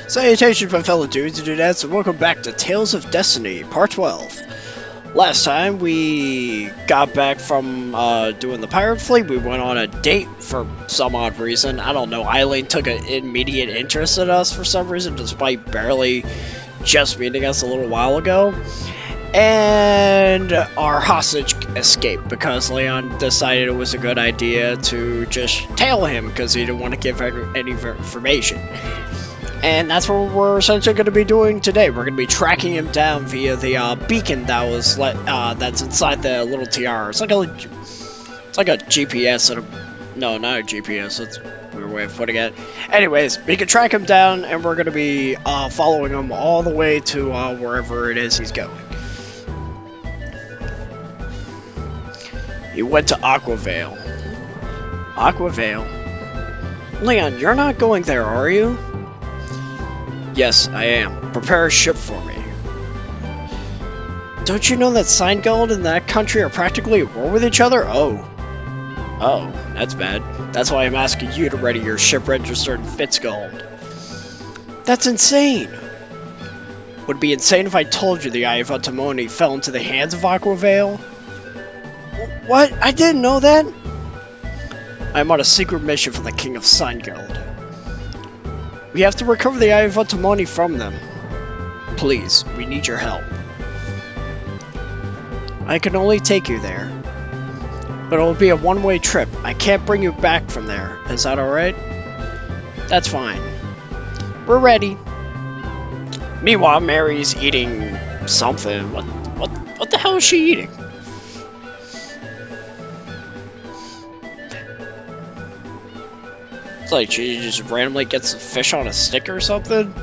Salutations, my fellow dudes and dudettes, and welcome back to Tales of Destiny, Part 12. Last time we got back from doing the pirate fleet. We went on a date for some odd reason. I don't know. Eileen took an immediate interest in us for some reason, despite barely just meeting us a little while ago. And our hostage escaped because Leon decided it was a good idea to just tail him because he didn't want to give any information. And that's what we're essentially going to be doing today. We're going to be tracking him down via the beacon that was that's inside the little tiara. It's like a GPS. No, not a GPS. That's a weird way of putting it. Anyways, we can track him down, and we're going to be following him all the way to wherever it is he's going. He went to Aquavale. Aquavale? Leon, you're not going there, are you? Yes, I am. Prepare a ship for me. Don't you know that Sign Guild and that country are practically at war with each other? Oh, that's bad. That's why I'm asking you to ready your ship registered in Fitzgold. That's insane. Would it be insane if I told you the Eye of Atamoni fell into the hands of Aquavale? What? I didn't know that? I'm on a secret mission for the King of Sign Guild. We have to recover the Eye of Atamoni from them. Please, we need your help. I can only take you there. But it will be a one-way trip. I can't bring you back from there. Is that alright? That's fine. We're ready. Meanwhile, Mary's eating something. What the hell is she eating? It's like she just randomly gets a fish on a stick or something.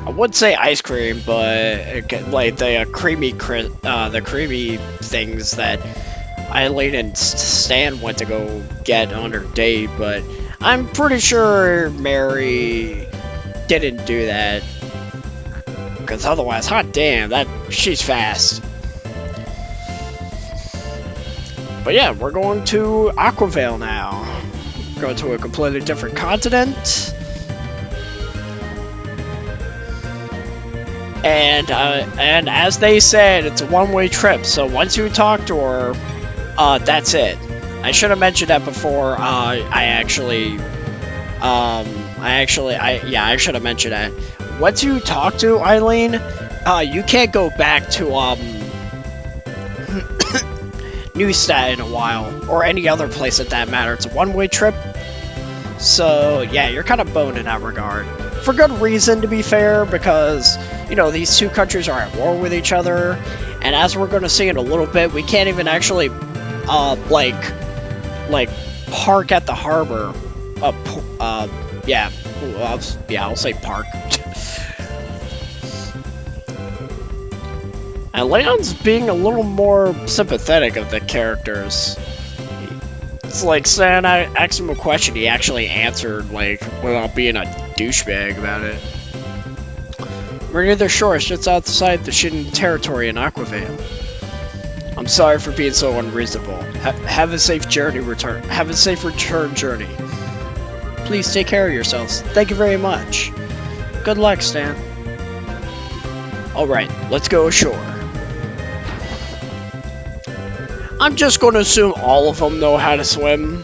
I would say ice cream, but like the creamy things that Eileen and Stan went to go get on her date. But I'm pretty sure Mary didn't do that, because otherwise, hot damn, she's fast. But yeah, we're going to Aquavale now. Going to a completely different continent. And as they said, it's a one-way trip. So once you talk to her, that's it. I should have mentioned that before. I should have mentioned that. Once you talk to Eileen, you can't go back to Newstead in a while, or any other place at that matter. It's a one-way trip. So yeah, you're kind of boned in that regard. For good reason, to be fair, because, you know, these two countries are at war with each other, and as we're going to see in a little bit, we can't even actually, like, park at the harbor. I'll say park. And Leon's being a little more sympathetic of the characters. It's like, Stan, I asked him a question, he actually answered, like, without being a douchebag about it. We're near the shore, just outside the Shin territory in Aquavale. I'm sorry for being so unreasonable. Have a safe return journey. Please take care of yourselves. Thank you very much. Good luck, Stan. Alright, let's go ashore. I'm just going to assume all of them know how to swim.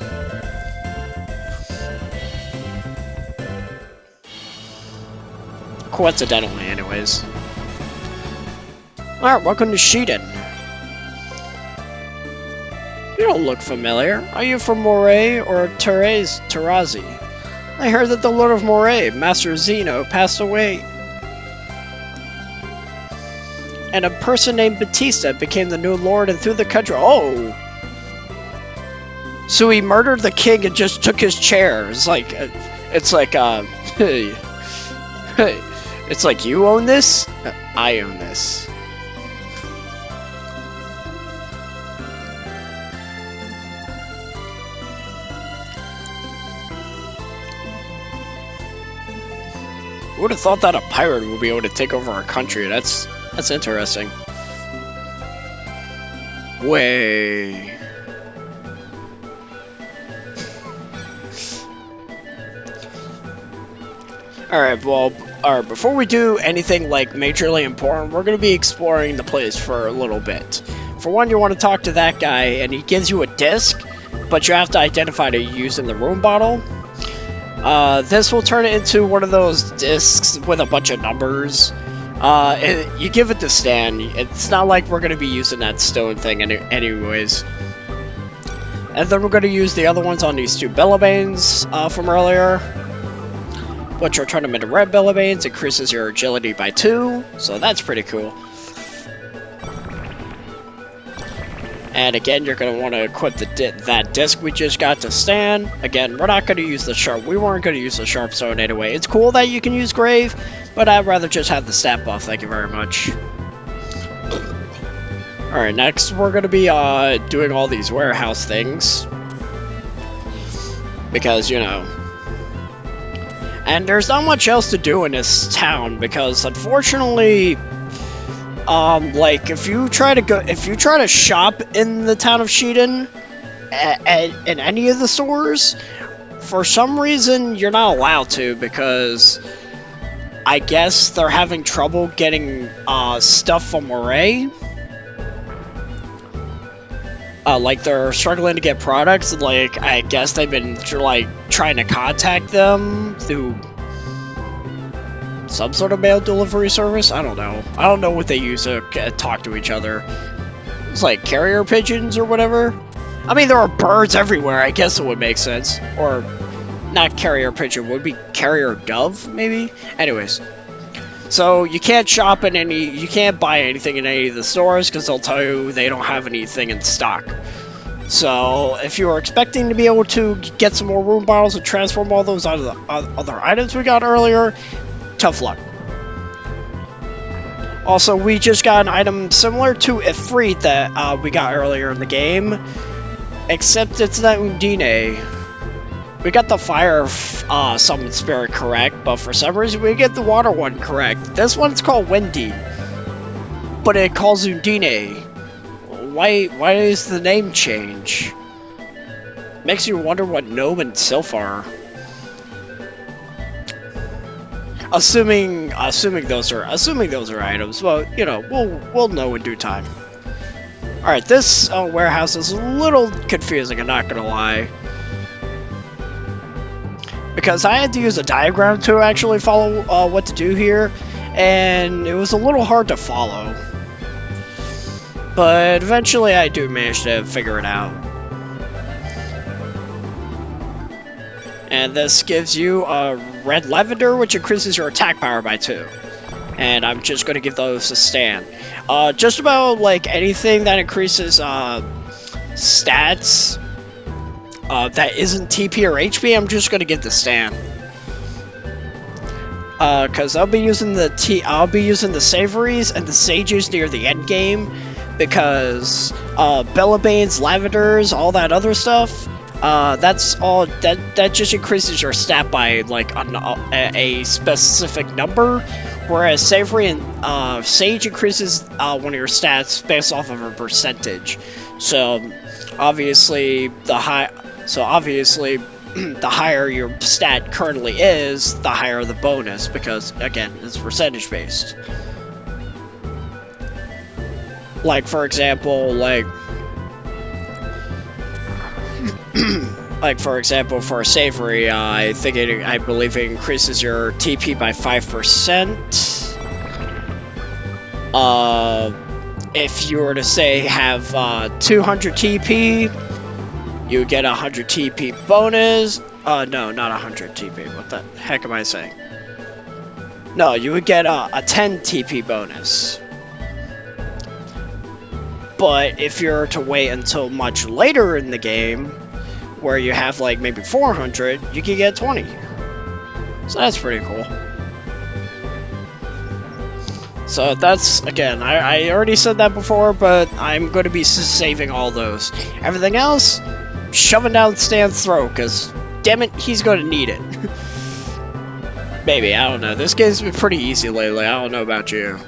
Coincidentally, anyways. Alright, welcome to Shiden. You don't look familiar. Are you from Moreau or Tarazi? I heard that the Lord of Moreau, Master Zeno, passed away. And a person named Batista became the new lord and threw the country. Oh! So he murdered the king and just took his chair. It's like, it's like, you own this? I own this. Who would have thought that a pirate would be able to take over our country? That's interesting. Way. Alright, well, alright, before we do anything like majorly important, we're going to be exploring the place for a little bit. For one, you want to talk to that guy, and he gives you a disc, but you have to identify to use in the room bottle. This will turn it into one of those discs with a bunch of numbers. You give it to Stan. It's not like we're going to be using that stone thing anyways. And then we're going to use the other ones on these two Bellabanes from earlier, which will turn them into red Bellabanes, increases your agility by 2, so that's pretty cool. And again, you're going to want to equip that disc we just got to Stan. Again, we're not going to use the sharp. We weren't going to use the sharp stone anyway. It's cool that you can use grave, but I'd rather just have the stat buff. Thank you very much. Alright, next we're going to be doing all these warehouse things. Because, you know. And there's not much else to do in this town, because unfortunately, like, if you try to shop in the town of Sheeton, in any of the stores, for some reason, you're not allowed to, because I guess they're having trouble getting, stuff from Moreau. Like, they're struggling to get products, like, I guess they've been, like, trying to contact them through some sort of mail delivery service? I don't know. I don't know what they use to talk to each other. It's like carrier pigeons or whatever? I mean, there are birds everywhere, I guess it would make sense. Or, not carrier pigeon, would be carrier dove, maybe? Anyways. So, you can't shop in you can't buy anything in any of the stores, because they'll tell you they don't have anything in stock. So, if you were expecting to be able to get some more room bottles and transform all those other items we got earlier, tough luck. Also, we just got an item similar to Ifrit that we got earlier in the game, except it's not Undine. We got the fire summon spirit correct, but for some reason we get the water one correct. This one's called Wendy, but it calls Undine. Why does the name change? Makes you wonder what Gnome and Sylph are. Assuming those are items. Well, you know, we'll know in due time. All right, this warehouse is a little confusing. I'm not gonna lie, because I had to use a diagram to actually follow what to do here, and it was a little hard to follow. But eventually, I do manage to figure it out. And this gives you a red lavender, which increases your attack power by 2. And I'm just going to give those to Stan. Just about, like, anything that increases stats that isn't TP or HP, I'm just going to give to Stan. Because I'll be using the savories and the sages near the end game, because Bellabanes, lavenders, all that other stuff. That's all. That just increases your stat by like a specific number, whereas Savory and Sage increases one of your stats based off of a percentage. So obviously the higher your stat currently is, the higher the bonus, because again, it's percentage based. Like, for example, for a savory, I believe it increases your TP by 5%. If you were to say have 200 TP, you would get 100 TP bonus. No, not 100 TP. What the heck am I saying? No, you would get a 10 TP bonus. But if you're to wait until much later in the game, where you have like maybe 400, you can get 20. So that's pretty cool. So that's, again, I already said that before, but I'm going to be saving all those. Everything else, shoving down Stan's throat, because damn it, he's going to need it. Maybe, I don't know. This game's been pretty easy lately. I don't know about you.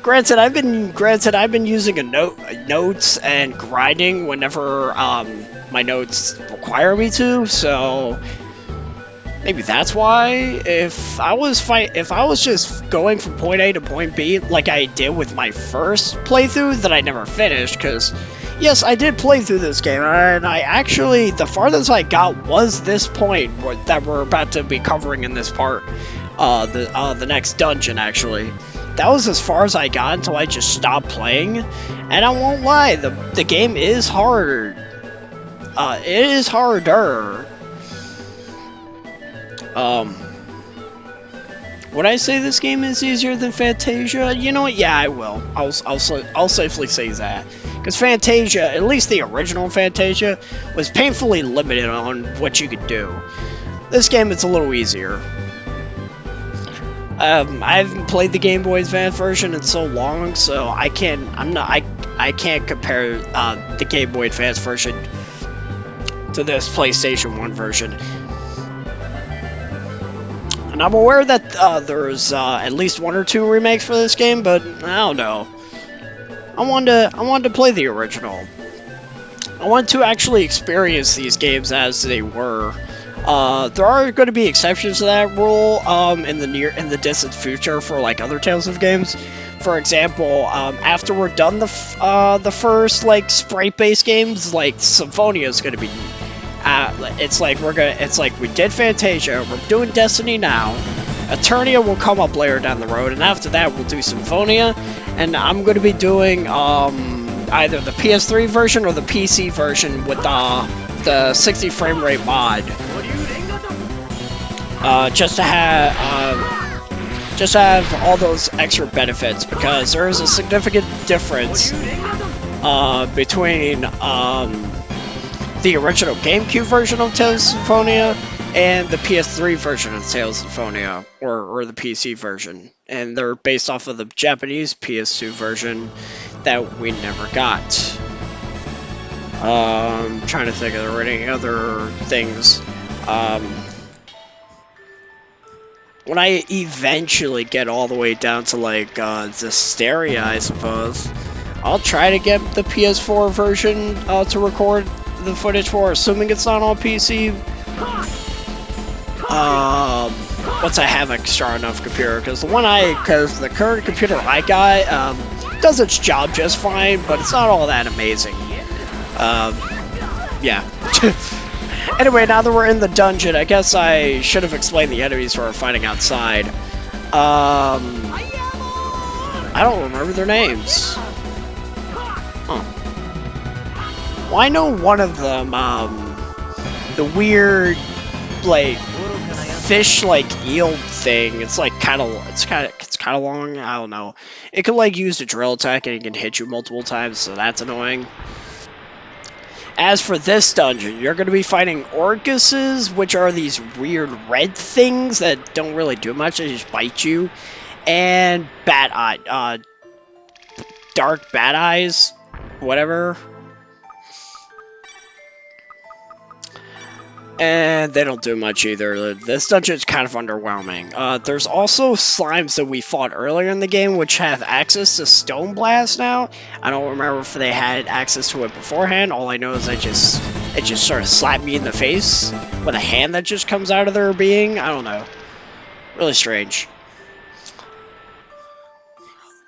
Granted, I've been using notes and grinding whenever my notes require me to, so Maybe that's why. If I was just going from point A to point B like I did with my first playthrough that I never finished, because yes, I did play through this game, and I actually the farthest I got was this point that we're about to be covering in this part, the next dungeon actually. That was as far as I got until I just stopped playing, and I won't lie, the game is hard. It is harder. Would I say this game is easier than Fantasia? You know what? Yeah, I will. I'll safely say that. Because Fantasia, at least the original Fantasia, was painfully limited on what you could do. This game, it's a little easier. I haven't played the Game Boy Advance version in so long, so I can't compare the Game Boy Advance version to this PlayStation 1 version. And I'm aware that there's at least 1 or 2 remakes for this game, but I don't know. I wanted to play the original. I want to actually experience these games as they were. There are going to be exceptions to that rule in the distant future for like other Tales of games. For example, after we're done the first like sprite-based games, like Symphonia is going to be. It's like we did Fantasia, we're doing Destiny now. Eternia will come up later down the road, and after that we'll do Symphonia, and I'm going to be doing either the PS3 version or the PC version with the 60 frame rate mod. Just to have all those extra benefits, because there is a significant difference between the original GameCube version of Tales of Symphonia and the PS3 version of Tales of Symphonia, or the PC version. And they're based off of the Japanese PS2 version that we never got. I'm trying to think, are there any other things? When I eventually get all the way down to like Zestiria, I suppose, I'll try to get the PS4 version to record the footage for, assuming it's not on PC. Once I have a strong enough computer, because the current computer I got does its job just fine, but it's not all that amazing. Yeah. Anyway, now that we're in the dungeon, I guess I should have explained the enemies we're fighting outside. I don't remember their names. Huh. Well, I know one of them, the weird, like, fish-like eel thing. It's like kind of long. I don't know. It can like use a drill attack and it can hit you multiple times, so that's annoying. As for this dungeon, you're going to be fighting Orcuses, which are these weird red things that don't really do much. They just bite you, and dark bat eyes, whatever. And they don't do much either. This dungeon's kind of underwhelming. There's also slimes that we fought earlier in the game, which have access to Stone Blast now. I don't remember if they had access to it beforehand. All I know is it just sort of slapped me in the face with a hand that just comes out of their being. I don't know. Really strange.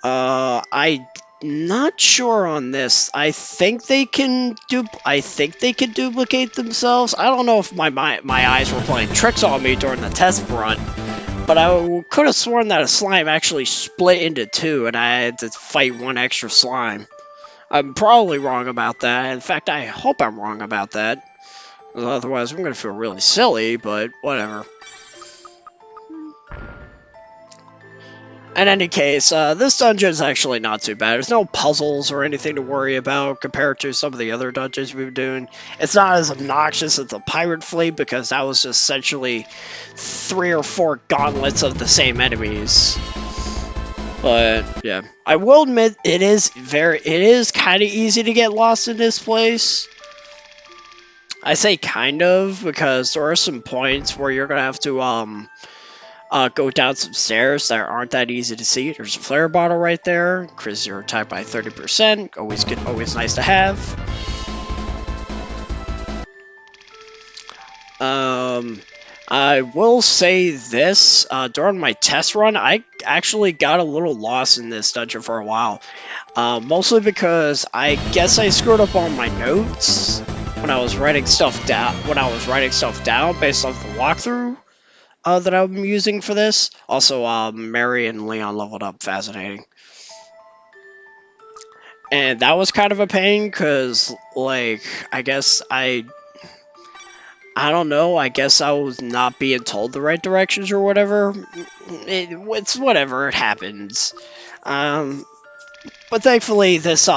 I'm not sure on this. I think they can duplicate themselves. I don't know if my eyes were playing tricks on me during the test run, but I could have sworn that a slime actually split into 2 and I had to fight one extra slime. I'm probably wrong about that. In fact, I hope I'm wrong about that. Otherwise, I'm going to feel really silly, but whatever. In any case, this dungeon is actually not too bad. There's no puzzles or anything to worry about compared to some of the other dungeons we've been doing. It's not as obnoxious as the Pirate Fleet, because that was just essentially 3 or 4 gauntlets of the same enemies. But yeah, I will admit it is kind of easy to get lost in this place. I say kind of because there are some points where you're gonna have to go down some stairs that aren't that easy to see. There's a flare bottle right there. Increases your attack by 30%. Always nice to have. I will say this, during my test run, I actually got a little lost in this dungeon for a while. Mostly because I guess I screwed up on my notes when I was writing stuff down, based off the walkthrough that I'm using for this. Also, Mary and Leon leveled up. Fascinating. And that was kind of a pain, because, like, I don't know, I guess I was not being told the right directions or whatever. It's whatever, it happens. But thankfully, this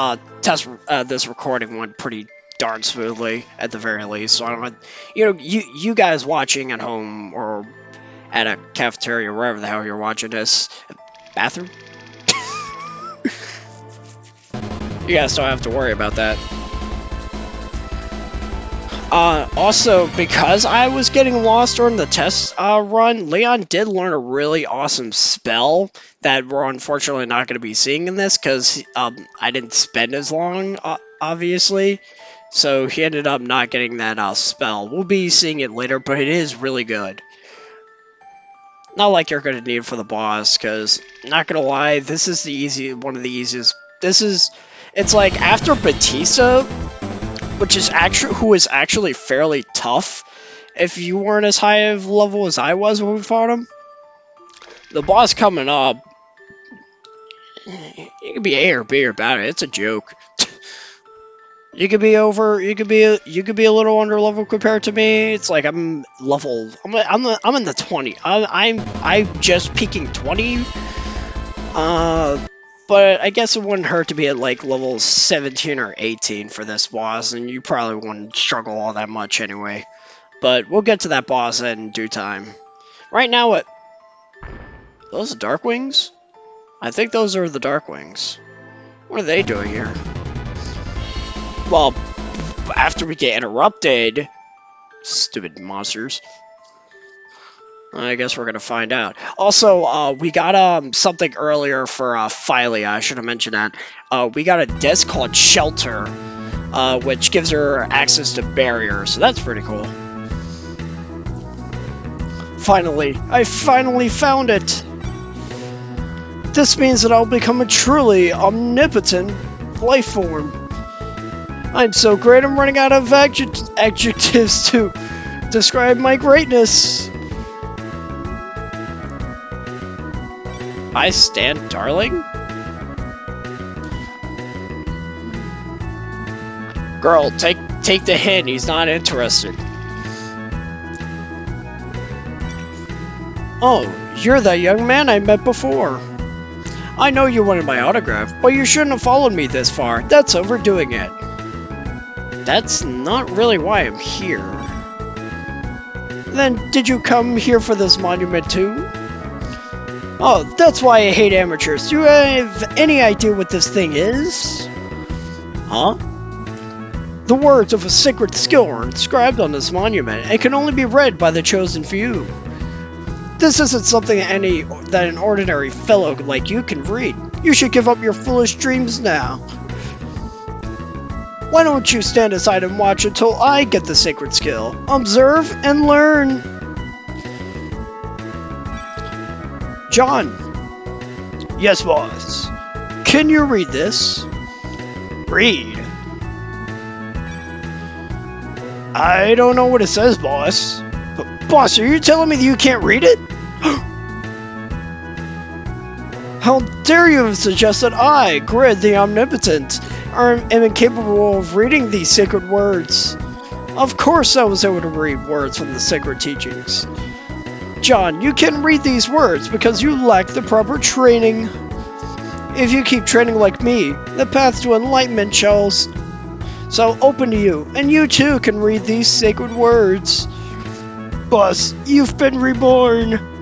recording went pretty darn smoothly, at the very least. So I don't, you guys watching at home or at a cafeteria, wherever the hell you're watching this, bathroom, you guys don't have to worry about that. Also, because I was getting lost during the test run, Leon did learn a really awesome spell that we're unfortunately not going to be seeing in this, because I didn't spend as long, obviously. So he ended up not getting that spell. We'll be seeing it later, but it is really good. Not like you're going to need it for the boss, because, not going to lie, this is one of the easiest. It's like, after Batista, who is actually fairly tough, if you weren't as high of level as I was when we fought him. The boss coming up, you can be A or B about it. It's a joke. You could be a little under level compared to me. It's like I'm in the 20. I'm just peaking 20. But I guess it wouldn't hurt to be at like level 17 or 18 for this boss, and you probably wouldn't struggle all that much anyway. But we'll get to that boss in due time. Right now, those are Darkwings? I think those are the Darkwings. What are they doing here? Well, after we get interrupted, stupid monsters. I guess we're gonna find out. Also, we got something earlier for Philia. I should have mentioned that. We got a disc called Shelter, which gives her access to barriers. So that's pretty cool. I finally found it. This means that I'll become a truly omnipotent life form. I'm so great, I'm running out of adjectives to describe my greatness. I stand, darling? Girl, take the hint, he's not interested. Oh, you're that young man I met before. I know you wanted my autograph, but you shouldn't have followed me this far. That's overdoing it. That's not really why I'm here. Then, did you come here for this monument too? Oh, that's why I hate amateurs. Do you have any idea what this thing is? Huh? The words of a sacred skill are inscribed on this monument and can only be read by the chosen few. This isn't something that an ordinary fellow like you can read. You should give up your foolish dreams now. Why don't you stand aside and watch until I get the sacred skill? Observe and learn. John. Yes, boss. Can you read this? Read. I don't know what it says, boss. But, boss, are you telling me that you can't read it? How dare you suggest that I, Grid the Omnipotent, am incapable of reading these sacred words? Of course I was able to read words from the sacred teachings. John, you can read these words because you lack the proper training. If you keep training like me, the path to enlightenment shall open to you, and you too can read these sacred words. Boss, you've been reborn.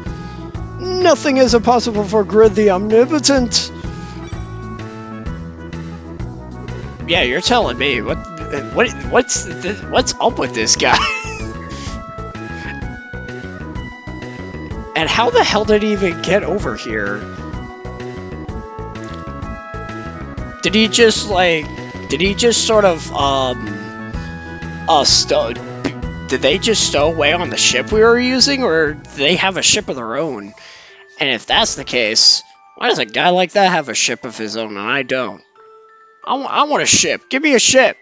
Nothing is impossible for Grid the Omnipotent. Yeah, you're telling me. What's up with this guy? And how the hell did he even get over here? Did he just sort of did they just stow away on the ship we were using, or do they have a ship of their own? And if that's the case, why does a guy like that have a ship of his own and I don't? I want a ship. Give me a ship.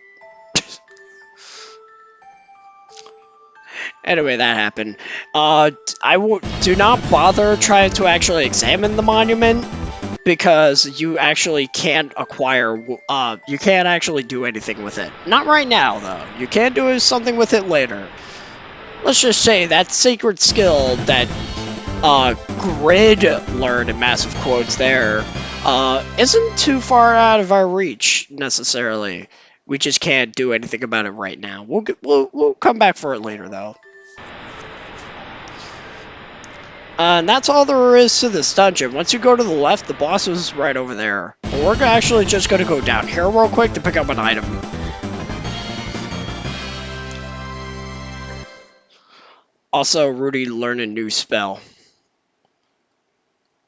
Anyway, that happened. Do not bother trying to actually examine the monument, because you actually can't acquire, you can't actually do anything with it. Not right now, though. You can do something with it later. Let's just say that secret skill that, Grid learned, in massive quotes there, isn't too far out of our reach, necessarily. We just can't do anything about it right now. We'll come back for it later, though. And that's all there is to this dungeon. Once you go to the left, the boss is right over there. But we're actually just going to go down here real quick to pick up an item. Also, Rudy learned a new spell.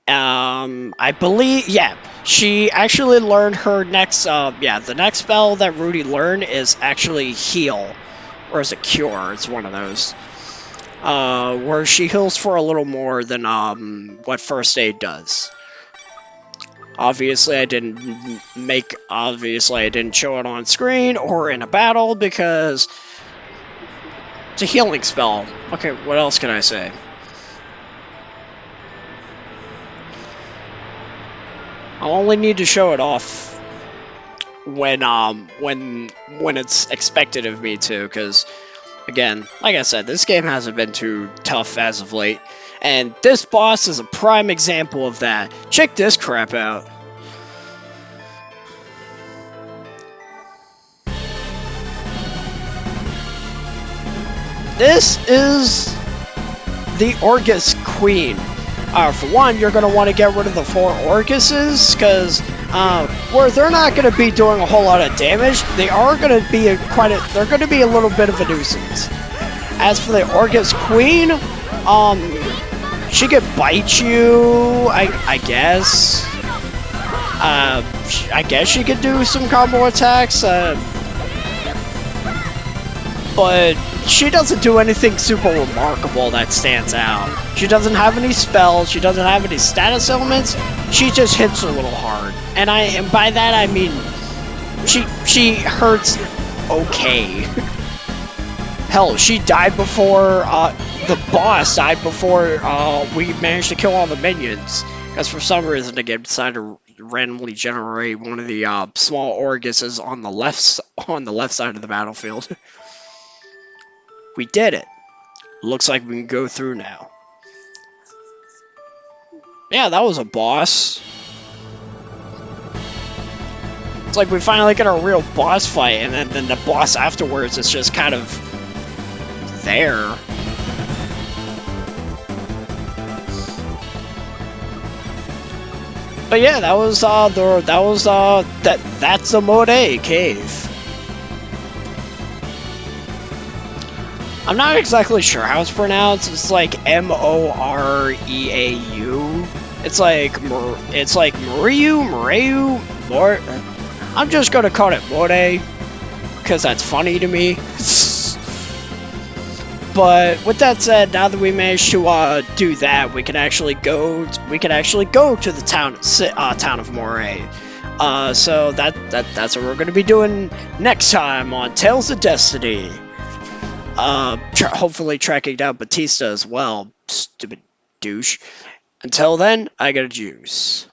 I believe, yeah, she actually learned her next, the next spell that Rudy learned is actually heal. Or is it cure? It's one of those. Where she heals for a little more than, what first aid does. Obviously, I didn't show it on screen or in a battle because it's a healing spell. Okay, what else can I say? I'll only need to show it off when it's expected of me to, because, again, like I said, this game hasn't been too tough as of late, and this boss is a prime example of that. Check this crap out. This is the Orgus Queen. For one, you're going to want to get rid of the 4 Orguses, because where they're not going to be doing a whole lot of damage, they are going to be they're going to be a little bit of a nuisance. As for the Orgus Queen, she could bite you, I guess. I guess she could do some combo attacks, but she doesn't do anything super remarkable that stands out. She doesn't have any spells, she doesn't have any status elements, she just hits a little hard. And by that I mean, she hurts okay. Hell, she died before, the boss died before, we managed to kill all the minions. Because for some reason the game decided to randomly generate one of the, small Orguses on the left side of the battlefield. We did it. Looks like we can go through now. Yeah, that was a boss. It's like we finally get a real boss fight, and then the boss afterwards is just kind of there. But yeah, that's the Moreau cave. I'm not exactly sure how it's pronounced. It's like Moreau. It's like Moreau. I'm just gonna call it Moreau because that's funny to me. But with that said, now that we managed to do that, we can actually go to the town of Moreau. So that's what we're gonna be doing next time on Tales of Destiny. Hopefully tracking down Batista as well, stupid douche. Until then, I got a juice.